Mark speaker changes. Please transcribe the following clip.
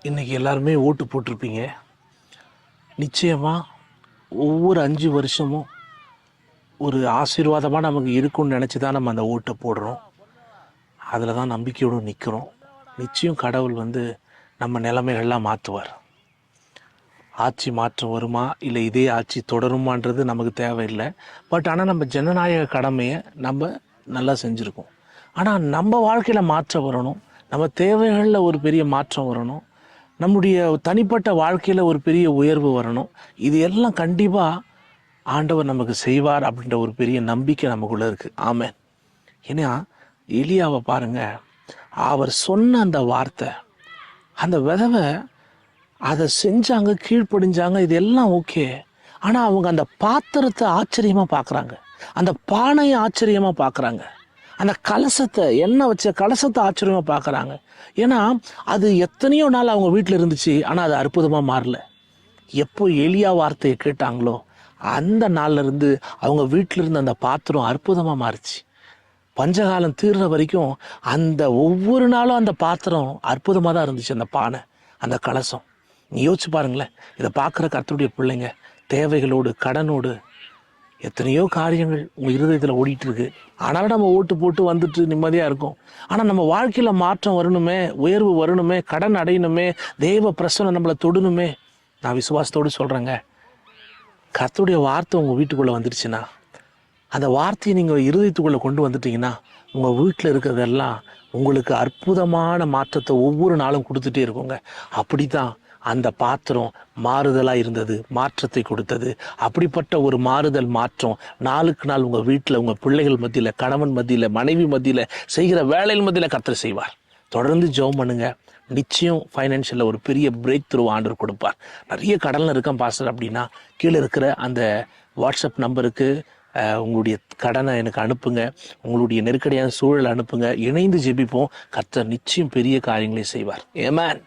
Speaker 1: இன்றைக்கி எல்லாருமே ஓட்டு போட்டிருப்பீங்க. நிச்சயமாக ஒவ்வொரு 5 வருஷமும் ஒரு ஆசீர்வாதமாக நமக்கு இருக்கும்னு நினச்சி தான் நம்ம அந்த ஓட்டை போடுறோம். அதில் தான் நம்பிக்கையோடு நிற்கிறோம். நிச்சயம் கடவுள் நம்ம நிலைமைகள்லாம் மாற்றுவார். ஆட்சி மாற்றம் வருமா இல்லை இதே ஆட்சி தொடருமான்றது நமக்கு தேவையில்லை. ஆனால் நம்ம ஜனநாயக கடமையை நம்ம நல்லா செஞ்சுருக்கோம். ஆனால் நம்ம வாழ்க்கையில் மாற்றம் வரணும், நம்ம தேவைகளில் ஒரு பெரிய மாற்றம் வரணும், நம்முடைய தனிப்பட்ட வாழ்க்கையில் ஒரு பெரிய உயர்வு வரணும். இது எல்லாம் கண்டிப்பாக ஆண்டவர் நமக்கு செய்வார் அப்படின்ற ஒரு பெரிய நம்பிக்கை நமக்குள்ளே இருக்குது. ஆமென். ஏன்னா எலியாவை பாருங்கள், அவர் சொன்ன அந்த வார்த்தை, அந்த விதவை அதை செஞ்சாங்க, கீழ்ப்படிஞ்சாங்க, இது எல்லாம் ஓகே. ஆனால் அவங்க அந்த பாத்திரத்தை ஆச்சரியமாக பார்க்குறாங்க, அந்த பானையை ஆச்சரியமாக பார்க்குறாங்க, அந்த கலசத்தை, எண்ணெய் வச்ச கலசத்தை ஆச்சரியமாக பார்க்குறாங்க. ஏன்னா அது எத்தனையோ நாள் அவங்க வீட்டில் இருந்துச்சு, ஆனால் அது அற்புதமாக மாறல. எப்போ எலியா வார்த்தையை கேட்டாங்களோ அந்த நாள்லேருந்து அவங்க வீட்டில் இருந்த அந்த பாத்திரம் அற்புதமாக மாறிச்சு. பஞ்சகாலம் தீர்ற வரைக்கும் அந்த ஒவ்வொரு நாளும் அந்த பாத்திரம் அற்புதமாக தான் இருந்துச்சு. அந்த பானை, அந்த கலசம். நீ யோசிச்சு பாருங்களேன். இதை பார்க்குற கர்த்தருடைய பிள்ளைங்க தேவைகளோடு, கடனோடு, எத்தனையோ காரியங்கள் உங்கள் இருதயத்தில் ஓடிட்டு இருக்கு. ஆனாலும் நம்ம ஓட்டு போட்டு வந்துட்டு நிம்மதியாக இருக்கும். ஆனால் நம்ம வாழ்க்கையில் மாற்றம் வரணுமே, உயர்வு வரணுமே, கடன் அடையணுமே, தெய்வ பிரசன்னம் நம்மளை தொடணுமே. நான் விசுவாசத்தோடு சொல்கிறேங்க, கர்த்தருடைய வார்த்தை உங்கள் வீட்டுக்குள்ளே வந்துடுச்சுன்னா, அந்த வார்த்தையை நீங்கள் இருதயத்துக்குள்ளே கொண்டு வந்துட்டீங்கன்னா, உங்கள் வீட்டில் இருக்கிறதெல்லாம் உங்களுக்கு அற்புதமான மாற்றத்தை ஒவ்வொரு நாளும் கொடுத்துட்டே இருக்குங்க. அப்படி தான் அந்த பாத்திரம் மாறுதலாக இருந்தது, மாற்றத்தை கொடுத்தது. அப்படிப்பட்ட ஒரு மாறுதல் மாற்றம் நாளுக்கு நாள் உங்கள் வீட்டில், உங்கள் பிள்ளைகள் மத்தியில், கணவன் மத்தியில், மனைவி மத்தியில், செய்கிற வேலைகள் மத்தியில் கர்த்தர் செய்வார். தொடர்ந்து ஜெபம் பண்ணுங்க. நிச்சயம் ஃபைனான்ஷியலில் ஒரு பெரிய பிரேக் த்ரூ ஆண்டவர் கொடுப்பார். நிறைய கடனில் இருக்கேன் பாஸ்டர் அப்படின்னா, கீழே இருக்கிற அந்த வாட்ஸ்அப் நம்பருக்கு உங்களுடைய கடனை எனக்கு அனுப்புங்க, உங்களுடைய நெருக்கடியான சூழலை அனுப்புங்க. இணைந்து ஜெபிப்போம். கர்த்தர் நிச்சயம் பெரிய காரியங்களை செய்வார். ஆமென்.